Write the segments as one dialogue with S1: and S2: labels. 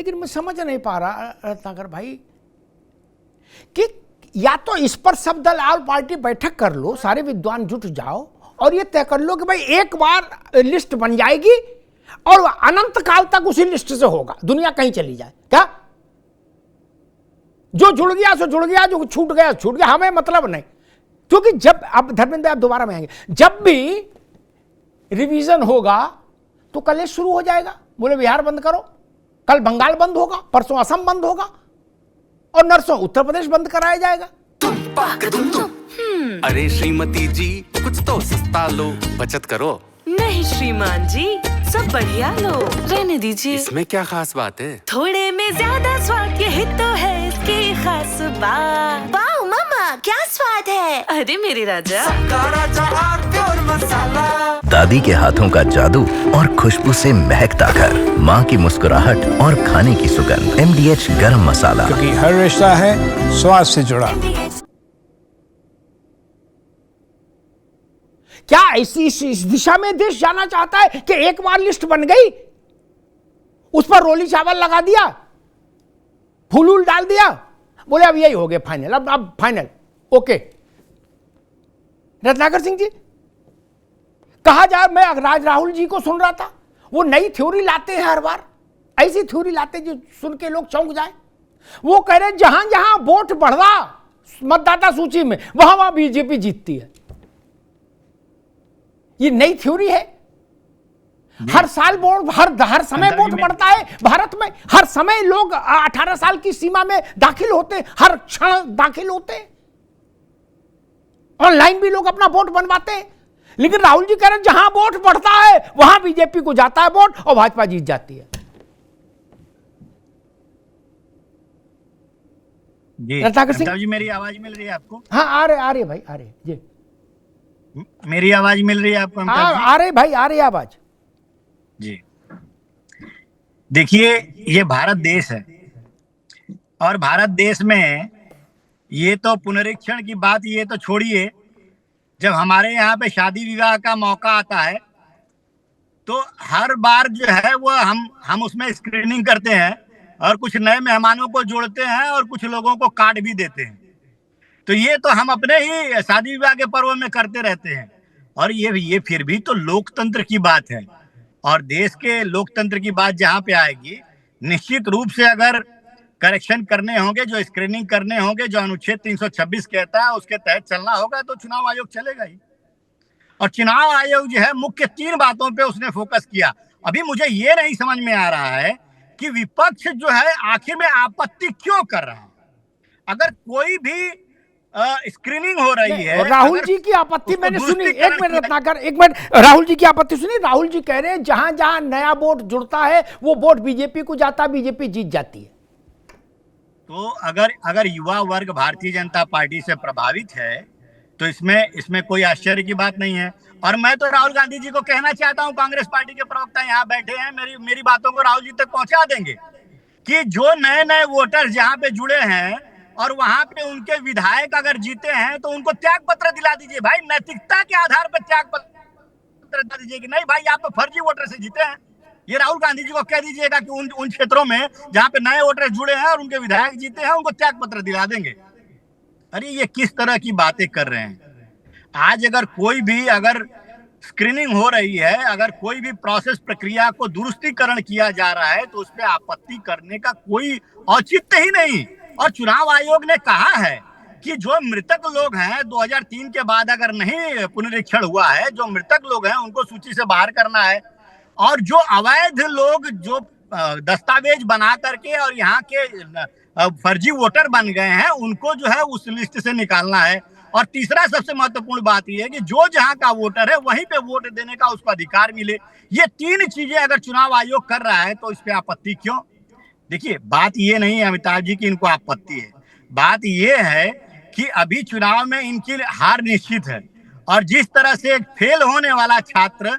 S1: लेकिन मैं समझ नहीं पा रहा रत्नाकर भाई कि या तो इस पर सब दल आल पार्टी बैठक कर लो, सारे विद्वान जुट जाओ और ये तय कर लो कि भाई एक बार लिस्ट बन जाएगी और अनंत काल तक उसी लिस्ट से होगा, दुनिया कहीं चली जाए। क्या जो जुड़ गया सो जुड़ गया, जो छूट गया छूट गया, हमें मतलब नहीं। क्योंकि जब अब धर्मेंद्र आप दोबारा में आएंगे, जब भी रिवीजन होगा तो कल ये शुरू हो जाएगा, बोले बिहार बंद करो, कल बंगाल बंद होगा, परसों असम बंद होगा और नरसों उत्तर प्रदेश बंद कराया जाएगा।
S2: अरे श्रीमती जी कुछ तो सस्ता लो, बचत करो।
S3: नहीं श्रीमान जी, सब बढ़िया लो, रहने दीजिए।
S2: इसमें क्या खास बात है?
S3: थोड़े में ज्यादा स्वाद, यही तो है इसकी खास बात।
S4: वाह मामा, क्या स्वाद है।
S3: अरे मेरे राजा,
S5: दादी के हाथों का जादू और खुशबू से महकता घर, माँ की मुस्कुराहट और खाने की सुगंध। MDH गरम मसाला,
S6: क्योंकि हर रिश्ता है स्वाद से जुड़ा।
S1: क्या इस दिशा में देश जाना चाहता है कि एक बार लिस्ट बन गई, उस पर रोली चावल लगा दिया, फूल डाल दिया, बोले अब यही हो गया फाइनल, अब फाइनल ओके। रत्नाकर सिंह जी, कहा जाए, मैं राहुल जी को सुन रहा था, वो नई थ्योरी लाते हैं हर बार, ऐसी थ्योरी लाते जो सुन के लोग चौंक जाए। वो कह रहे जहां जहां वोट बढ़ रहा मतदाता सूची में, वहां वहां बीजेपी जीतती है। ये नई थ्योरी है। हर साल वोट, हर समय वोट बढ़ता है भारत में, हर समय लोग 18 साल की सीमा में दाखिल होते, हर क्षण दाखिल होते, ऑनलाइन भी लोग अपना वोट बनवाते हैं। लेकिन राहुल जी कह रहे हैं जहां वोट बढ़ता है वहां बीजेपी को जाता है वोट और भाजपा जीत जाती है।
S7: जी
S1: रत्नाकर सिंह
S7: जी, मेरी आवाज मिल रही है आपको?
S1: हाँ आ रहे भाई, आ रहे जी,
S7: मेरी आवाज मिल रही है आपको?
S1: आ रहे भाई, आ रही आवाज
S7: जी। देखिए, ये भारत देश है और भारत देश में ये तो पुनरीक्षण की बात ये तो छोड़िए, जब हमारे यहाँ पे शादी विवाह का मौका आता है तो हर बार जो है वो हम उसमें स्क्रीनिंग करते हैं और कुछ नए मेहमानों को जोड़ते हैं और कुछ लोगों को कार्ड भी देते हैं। तो ये तो हम अपने ही शादी विवाह के पर्व में करते रहते हैं और ये फिर भी तो लोकतंत्र की बात है और देश के लोकतंत्र की बात जहाँ पे आएगी, निश्चित रूप से अगर करेक्शन करने होंगे, जो स्क्रीनिंग करने होंगे, जो अनुच्छेद 326 कहता है उसके तहत चलना होगा, तो चुनाव आयोग चलेगा ही। और चुनाव आयोग जो है मुख्य 3 बातों पे उसने फोकस किया। अभी मुझे ये नहीं समझ में आ रहा है कि विपक्ष जो है आखिर में आपत्ति क्यों कर रहा है। अगर कोई भी स्क्रीनिंग हो रही है,
S1: राहुल जी की आपत्ति मैंने सुनी, एक मिनट रत्नाकर, एक मिनट, राहुल जी की आपत्ति सुनी। राहुल जी कह रहे हैं जहां जहां नया वोट जुड़ता है वो वोट बीजेपी को जाता है, बीजेपी जीत जाती है।
S7: तो अगर युवा वर्ग भारतीय जनता पार्टी से प्रभावित है तो इसमें कोई आश्चर्य की बात नहीं है। और मैं तो राहुल गांधी जी को कहना चाहता हूं, कांग्रेस पार्टी के प्रवक्ता यहाँ बैठे हैं, मेरी बातों को राहुल जी तक पहुंचा देंगे कि जो नए नए वोटर्स जहाँ पे जुड़े हैं और वहां पे उनके विधायक अगर जीते हैं तो उनको त्याग पत्र दिला दीजिए भाई, नैतिकता के आधार पर त्याग पत्र दिला दीजिए कि नहीं भाई आप तो फर्जी वोटर से जीते हैं। ये राहुल गांधी जी को कह दीजिएगा कि उन क्षेत्रों में जहां पे नए वोटर जुड़े हैं और उनके विधायक जीते हैं उनको त्याग पत्र दिला देंगे। अरे ये किस तरह की बातें कर रहे हैं। आज अगर स्क्रीनिंग हो रही है, अगर कोई भी प्रोसेस प्रक्रिया को दुरुस्तीकरण किया जा रहा है तो उस पर आपत्ति करने का कोई औचित्य ही नहीं। और चुनाव आयोग ने कहा है कि जो मृतक लोग हैं 2003 के बाद अगर नहीं पुनरीक्षण हुआ है, जो मृतक लोग हैं उनको सूची से बाहर करना है और जो अवैध लोग जो दस्तावेज बना करके और यहाँ के फर्जी वोटर बन गए हैं उनको जो है उस लिस्ट से निकालना है। और तीसरा सबसे महत्वपूर्ण बात यह है कि जो जहां का वोटर है वहीं पे वोट देने का उसको अधिकार मिले। ये 3 चीजें अगर चुनाव आयोग कर रहा है तो इस पे आपत्ति क्यों? देखिए, बात ये नहीं है अमिताभ जी की इनको आपत्ति है, बात ये है कि अभी चुनाव में इनकी हार निश्चित है। और जिस तरह से एक फेल होने वाला छात्र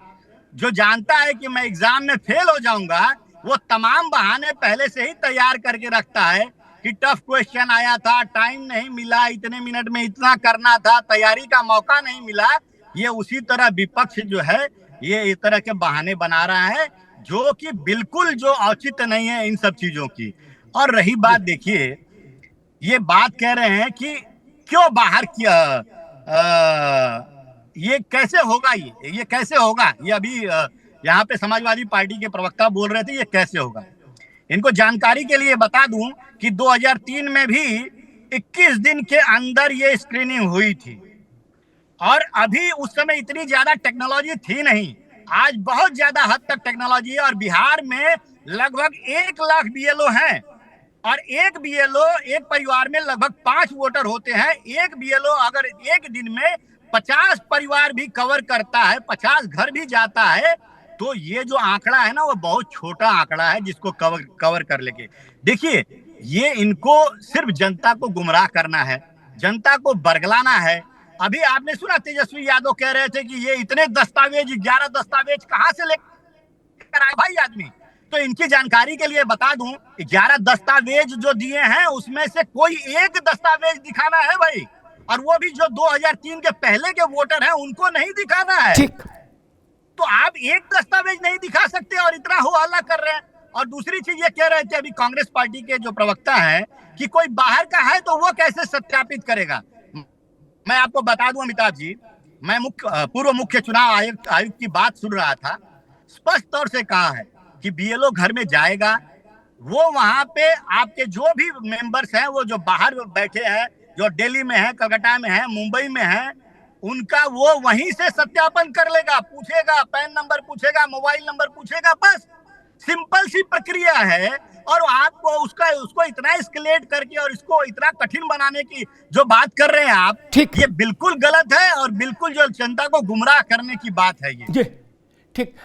S7: जो जानता है कि मैं एग्जाम में फेल हो जाऊंगा, वो तमाम बहाने पहले से ही तैयार करके रखता है कि टफ क्वेश्चन आया था, टाइम नहीं मिला, इतने मिनट में इतना करना था, तैयारी का मौका नहीं मिला। ये उसी तरह विपक्ष जो है ये इस तरह के बहाने बना रहा है। जो कि बिल्कुल जो औचित्य नहीं है इन सब चीजों की। और रही बात, देखिए ये बात कह रहे हैं कि क्यों बाहर किया, ये कैसे होगा, ये कैसे होगा, ये अभी यहाँ पे समाजवादी पार्टी के प्रवक्ता बोल रहे थे ये कैसे होगा। इनको जानकारी के लिए बता दूं कि 2003 में भी 21 दिन के अंदर ये स्क्रीनिंग हुई थी और अभी उस समय इतनी ज्यादा टेक्नोलॉजी थी नहीं। आज बहुत ज्यादा हद तक टेक्नोलॉजी है और बिहार में लगभग 1 लाख बीएलओ हैं और एक बीएलओ, एक परिवार में लगभग 5 वोटर होते हैं। एक बीएलओ अगर एक दिन में 50 परिवार भी कवर करता है, 50 घर भी जाता है, तो ये जो आंकड़ा है ना वो बहुत छोटा आंकड़ा है जिसको कवर कर लेके। देखिए ये इनको सिर्फ जनता को गुमराह करना है, जनता को बरगलाना है। अभी आपने सुना तेजस्वी यादव कह रहे थे कि ये इतने दस्तावेज, 11 दस्तावेज कहां से लेकर आए भाई आदमी। तो इनकी जानकारी के लिए बता दूं, 11 दस्तावेज जो दिए हैं उसमें से कोई एक दस्तावेज दिखाना है भाई, और वो भी जो 2003 के पहले के वोटर हैं उनको नहीं दिखाना है।
S1: ठीक,
S7: तो आप एक दस्तावेज नहीं दिखा सकते और इतना हो हल्ला कर रहे हैं। और दूसरी चीज ये कह रहे थे अभी कांग्रेस पार्टी के जो प्रवक्ता हैं कि कोई बाहर का है तो वो कैसे सत्यापित करेगा। मैं आपको बता दूं अमिताभ जी, मैं पूर्व मुख्य चुनाव आयुक्त की बात सुन रहा था। स्पष्ट तौर से कहा है कि बीएलओ घर में जाएगा, वो वहां पे आपके जो भी मेंबर्स हैं, वो जो बाहर बैठे हैं, जो दिल्ली में है, कलकत्ता में है, मुंबई में है, उनका वो वहीं से सत्यापन कर लेगा, पूछेगा, पैन नंबर पूछेगा, मोबाइल नंबर पूछेगा, बस सिंपल सी प्रक्रिया है। और आपको उसको इतना एस्केलेट करके और इसको इतना कठिन बनाने की जो बात कर रहे हैं आप,
S1: ठीक,
S7: ये बिल्कुल गलत है और बिल्कुल जो जनता को गुमराह करने की बात है ये।
S1: ठीक।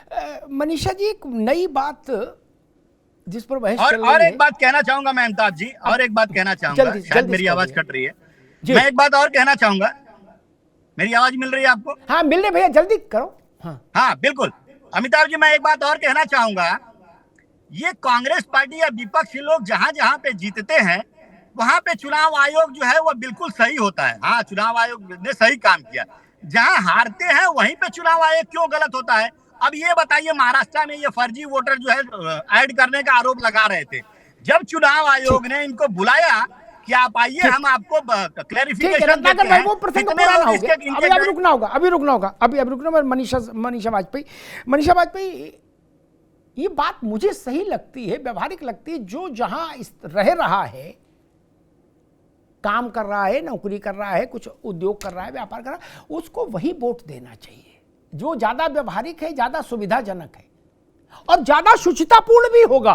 S1: मनीषा जी, एक नई बात जिस पर बहस चल रही
S7: और
S1: है।
S7: एक बात कहना चाहूंगा मैं अमिताभ जी, और एक बात कहना चाहूंगा, शायद मेरी आवाज कट रही है, मैं एक बात और कहना चाहूंगा। मेरी आवाज मिल रही है आपको?
S1: हाँ मिल रही भैया, जल्दी करो।
S7: हाँ बिल्कुल अमिताभ जी, मैं एक बात और कहना चाहूंगा। ये कांग्रेस पार्टी या विपक्षी लोग जहां जहां पे जीतते हैं वहां पे चुनाव आयोग जो है वो बिल्कुल सही होता है। हाँ, चुनाव आयोग ने सही काम किया। जहां हारते हैं वहीं पे चुनाव आयोग क्यों गलत होता है। अब ये बताइए, महाराष्ट्र में ये फर्जी वोटर जो है ऐड करने का आरोप लगा रहे थे, जब चुनाव आयोग ने इनको बुलाया कि आप आइए, हम आपको क्लैरिफिकेशन देते हैं,
S1: वो प्रसंग पुराना हो गया, अभी रुकना होगा, अभी रुकना। मनीषा वाजपेयी, ये बात मुझे सही लगती है, व्यवहारिक लगती है। जो जहां रह रहा है, काम कर रहा है, नौकरी कर रहा है, कुछ उद्योग कर रहा है, व्यापार कर रहा है, उसको वही वोट देना चाहिए जो ज्यादा व्यवहारिक है, ज्यादा सुविधाजनक है और ज्यादा शुचितापूर्ण भी होगा।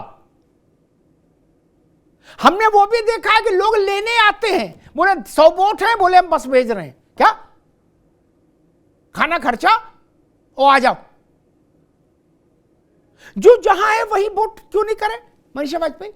S1: हमने वो भी देखा है कि लोग लेने आते हैं, बोले 100 वोट हैं, बोले हम बस भेज रहे हैं, क्या खाना खर्चा ओ आ जाओ। जो जहां है वही वोट क्यों नहीं करे मनीषा वाजपेयी?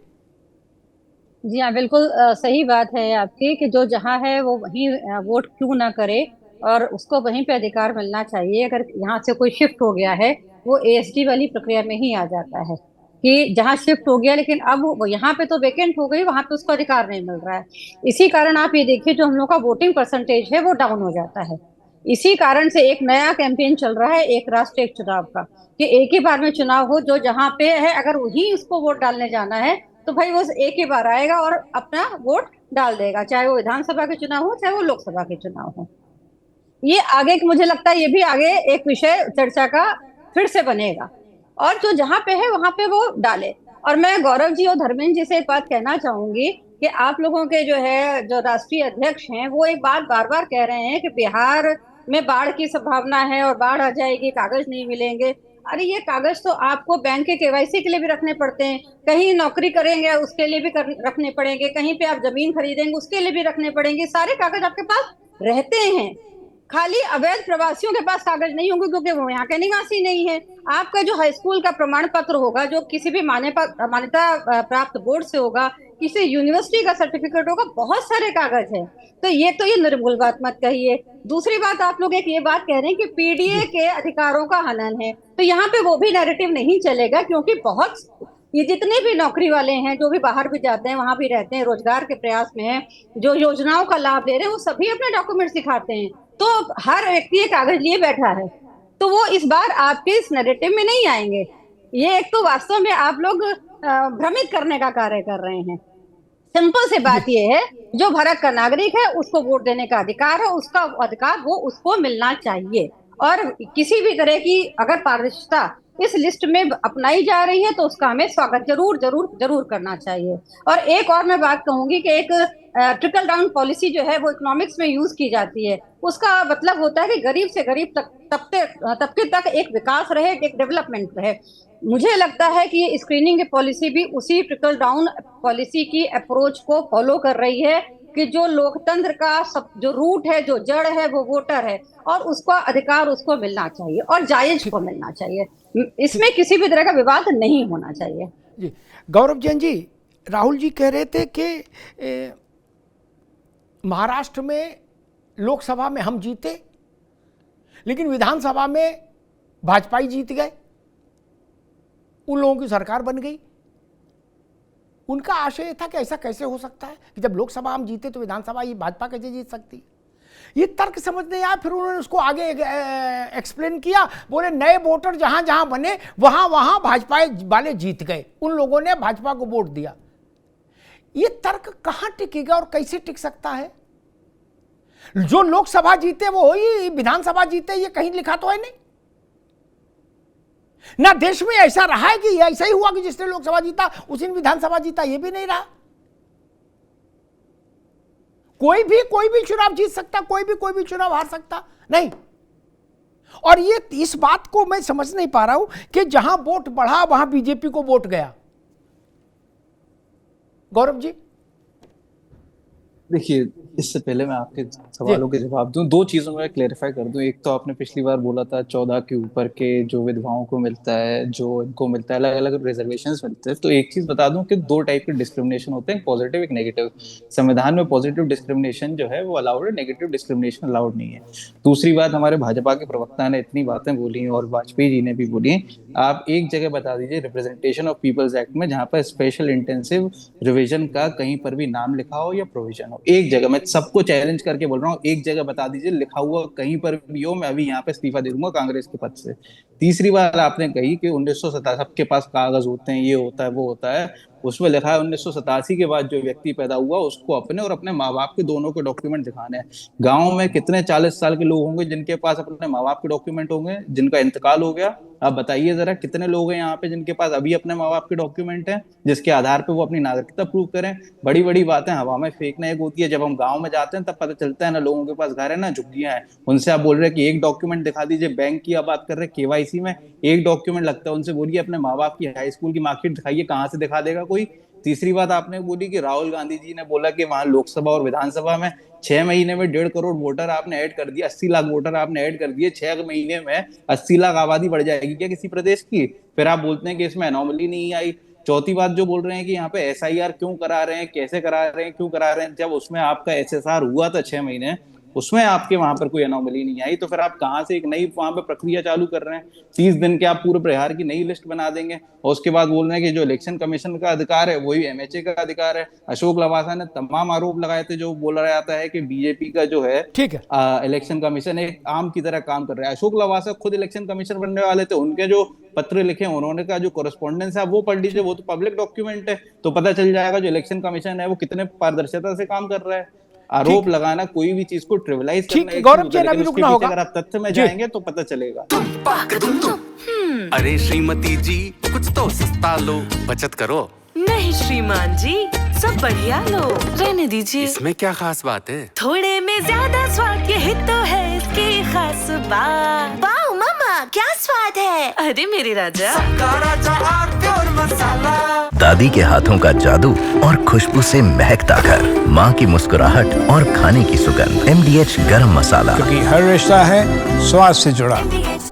S8: जी हाँ, बिल्कुल सही बात है आपकी कि जो जहां है वो वहीं वोट क्यों ना करे और उसको वहीं पे अधिकार मिलना चाहिए। अगर यहाँ से कोई शिफ्ट हो गया है, वो एएसडी वाली प्रक्रिया में ही आ जाता है कि जहाँ शिफ्ट हो गया लेकिन अब वो यहाँ पे तो वेकेंट हो गई, वहां पे उसको अधिकार नहीं मिल रहा है। इसी कारण आप ये देखिए, जो हम लोग का वोटिंग परसेंटेज है वो डाउन हो जाता है। इसी कारण से एक नया कैंपेन चल रहा है, एक राष्ट्र एक चुनाव का, कि एक ही बार में चुनाव हो। जो जहाँ पे है अगर वही उसको वोट डालने जाना है तो भाई वो एक ही बार आएगा और अपना वोट डाल देगा, चाहे वो विधानसभा के चुनाव हो चाहे वो लोकसभा के चुनाव हो। ये आगे मुझे लगता है ये भी आगे एक विषय चर्चा का फिर से बनेगा, और जो जहाँ पे है वहां पे वो डाले। और मैं गौरव जी और धर्मेंद्र जी से एक बात कहना चाहूंगी कि आप लोगों के जो राष्ट्रीय अध्यक्ष हैं वो एक बात बार बार कह रहे हैं कि बिहार में बाढ़ की संभावना है और बाढ़ आ जाएगी, कागज नहीं मिलेंगे। अरे ये कागज तो आपको बैंक के केवाईसी के लिए भी रखने पड़ते हैं, कहीं नौकरी करेंगे उसके लिए भी रखने पड़ेंगे, कहीं पे आप जमीन खरीदेंगे उसके लिए भी रखने पड़ेंगे। सारे कागज आपके पास रहते हैं, खाली अवैध प्रवासियों के पास कागज नहीं होंगे क्योंकि वो यहाँ के निवासी नहीं है। आपका जो हाई स्कूल का प्रमाण पत्र होगा, जो किसी भी मान्यता प्राप्त बोर्ड से होगा, किसी यूनिवर्सिटी का सर्टिफिकेट होगा, बहुत सारे कागज है। तो ये निर्भुल बात मत कहिए। दूसरी बात, आप लोग एक ये बात कह रहे हैं कि पीडीए के अधिकारों का हनन है, तो यहाँ पे वो भी नैरेटिव नहीं चलेगा, क्योंकि बहुत ये जितने भी नौकरी वाले हैं, जो भी बाहर भी जाते हैं, वहां भी रहते हैं, रोजगार के प्रयास में हैं, जो योजनाओं का लाभ ले रहे हैं, वो सभी अपने डॉक्यूमेंट्स दिखाते हैं। तो हर व्यक्ति एक कागज लिए बैठा है, तो वो इस बार आपके इस नैरेटिव में नहीं आएंगे। ये एक तो वास्तव में आप लोग भ्रमित करने का कार्य कर रहे हैं। सिंपल सी बात ये है, जो भारत का नागरिक है उसको वोट देने का अधिकार है, उसका अधिकार वो उसको मिलना चाहिए। और किसी भी तरह की अगर पारदर्शिता इस लिस्ट में अपनाई जा रही है तो उसका हमें स्वागत जरूर जरूर जरूर करना चाहिए। और एक और मैं बात कहूंगी कि एक ट्रिकल डाउन पॉलिसी जो है वो इकोनॉमिक्स में यूज की जाती है। उसका मतलब होता है कि गरीब से गरीब तबके तक एक विकास रहे, एक डेवलपमेंट रहे। मुझे लगता है कि ये स्क्रीनिंग की पॉलिसी भी उसी ट्रिकल डाउन पॉलिसी की अप्रोच को फॉलो कर रही है कि जो लोकतंत्र का सब जो रूट है, जो जड़ है, वो वोटर है और उसका अधिकार उसको मिलना चाहिए और जायज को मिलना चाहिए। इसमें किसी भी तरह का विवाद नहीं होना चाहिए।
S1: जी गौरव जैन जी, राहुल जी कह रहे थे कि महाराष्ट्र में लोकसभा में हम जीते लेकिन विधानसभा में भाजपा ही जीत गए, उन लोगों की सरकार बन गई। उनका आशय था कि ऐसा कैसे हो सकता है कि जब लोकसभा हम जीते तो विधानसभा ये भाजपा कैसे जीत सकती है। ये तर्क समझ नहीं आया। फिर उन्होंने उसको आगे एक्सप्लेन किया, बोले नए वोटर जहां जहां बने वहां वहां भाजपा वाले जीत गए, उन लोगों ने भाजपा को वोट दिया। ये तर्क कहां टिकेगा और कैसे टिक सकता है? जो लोकसभा जीते वो ही विधानसभा जीते, ये कहीं लिखा तो है नहीं ना। देश में ऐसा रहा है कि ऐसा ही हुआ कि जिसने लोकसभा जीता उसी ने विधानसभा जीता, ये भी नहीं रहा। कोई भी चुनाव जीत सकता, कोई भी चुनाव हार सकता नहीं। और ये इस बात को मैं समझ नहीं पा रहा हूं कि जहां वोट बढ़ा वहां बीजेपी को वोट गया। गौरव जी
S9: देखिए, इससे पहले मैं आपके सवालों के जवाब दूं, दो चीजों में क्लेरिफाई कर दूं। एक तो आपने पिछली बार बोला था 14 के ऊपर के जो विधवाओं को मिलता है, जो इनको मिलता है, अलग अलग रिजर्वेशंस मिलते हैं। तो एक चीज बता दूं कि दो टाइप के डिस्क्रिमिनेशन होते हैं, पॉजिटिव एक नेगेटिव। संविधान में पॉजिटिव डिस्क्रिमिनेशन जो है वो अलाउड है, नेगेटिव डिस्क्रिमिनेशन अलाउड नहीं है। दूसरी बात, हमारे भाजपा के प्रवक्ता ने इतनी बातें बोली और वाजपेयी जी ने भी बोली। आप एक जगह बता दीजिए रिप्रेजेंटेशन ऑफ पीपल्स एक्ट में जहां पर स्पेशल इंटेंसिव रिविजन का कहीं पर भी नाम लिखा हो या प्रोविजन हो। एक जगह, मैं सबको चैलेंज करके बोल रहा हूँ, एक जगह बता दीजिए लिखा हुआ कहीं पर भी हो। मैं अभी यहाँ पे इस्तीफा दे दूंगा कांग्रेस के पद से। तीसरी बात आपने कही कि 1987 सबके पास कागज होते हैं, ये होता है वो होता है। उसमें लिखा है 1987 के बाद जो व्यक्ति पैदा हुआ उसको अपने और अपने माँ बाप के दोनों के डॉक्यूमेंट दिखाने हैं। गांव में कितने 40 साल के लोग होंगे जिनके पास अपने माँ बाप के डॉक्यूमेंट होंगे, जिनका इंतकाल हो गया? आप बताइए जरा, कितने लोग हैं यहाँ पे जिनके पास अभी अपने माँ बाप के डॉक्यूमेंट हैं जिसके आधार पे वो अपनी नागरिकता प्रूव करें? बड़ी बड़ी बातें हवा में फेंकना एक होती है, जब हम गाँव में जाते हैं तब पता चलता है ना लोगों के पास घर है ना झुग्गियां हैं। उनसे आप बोल रहे हैं कि एक डॉक्यूमेंट दिखा दीजिए, बैंक की आप बात कर रहे हैं, केवाईसी में एक डॉक्यूमेंट लगता है। उनसे बोलिए अपने माँ बाप की हाई स्कूल की मार्कशीट दिखाइए, कहाँ से दिखा देगा कोई? तीसरी बात आपने बोली कि राहुल गांधी जी ने बोला कि वहां लोकसभा और विधानसभा में 6 महीने में 1.5 करोड़ वोटर आपने ऐड कर दिया, 80 लाख वोटर आपने ऐड कर दिए। 6 महीने में 80 लाख आबादी बढ़ जाएगी क्या किसी प्रदेश की? फिर आप बोलते हैं कि इसमें एनोमली नहीं आई। चौथी बात जो बोल रहे हैं कि यहाँ पे SIR क्यों करा रहे हैं, कैसे करा रहे हैं, क्यों करा रहे हैं? जब उसमें आपका SSR हुआ था 6 महीने, उसमें आपके वहां पर कोई एनोमली नहीं आई, तो फिर आप कहाँ से एक नई वहां पर प्रक्रिया चालू कर रहे हैं? 30 दिन के आप पूरे बिहार की नई लिस्ट बना देंगे और उसके बाद बोल रहे हैं कि जो इलेक्शन कमीशन का अधिकार है वही MHA का अधिकार है। अशोक लवासा ने तमाम आरोप लगाए थे, जो बोला जाता है कि बीजेपी का जो है इलेक्शन कमीशन एक आम की तरह काम कर रहा है। अशोक लवासा खुद इलेक्शन कमीशन बनने वाले थे, उनके जो पत्र लिखे उन्होंने का जो कॉरेस्पॉन्डेंस है वो पढ़ लीजिए, वो तो पब्लिक डॉक्यूमेंट है, तो पता चल जाएगा जो इलेक्शन कमीशन है वो कितने पारदर्शिता से काम कर रहा है। आरोप लगाना, कोई भी चीज को ट्रिविलाइज करना,
S1: गौरव जी अभी रुकना होगा।
S9: अगर आप तथ्य में जाएंगे तो पता चलेगा।
S2: अरे श्रीमती जी कुछ तो सस्ता लो, बचत करो।
S3: नहीं श्रीमान जी, सब बढ़िया लो, रहने दीजिए।
S2: इसमें क्या खास बात है?
S3: थोड़े में ज्यादा स्वाद, यही तो है इसकी खास बात।
S4: वाओ मामा, क्या स्वाद है।
S3: अरे मेरे राजा,
S5: दादी के हाथों का जादू और खुशबू से महकता घर, माँ की मुस्कुराहट और खाने की सुगंध। MDH गरम मसाला,
S6: क्योंकि हर रिश्ता है स्वाद से जुड़ा।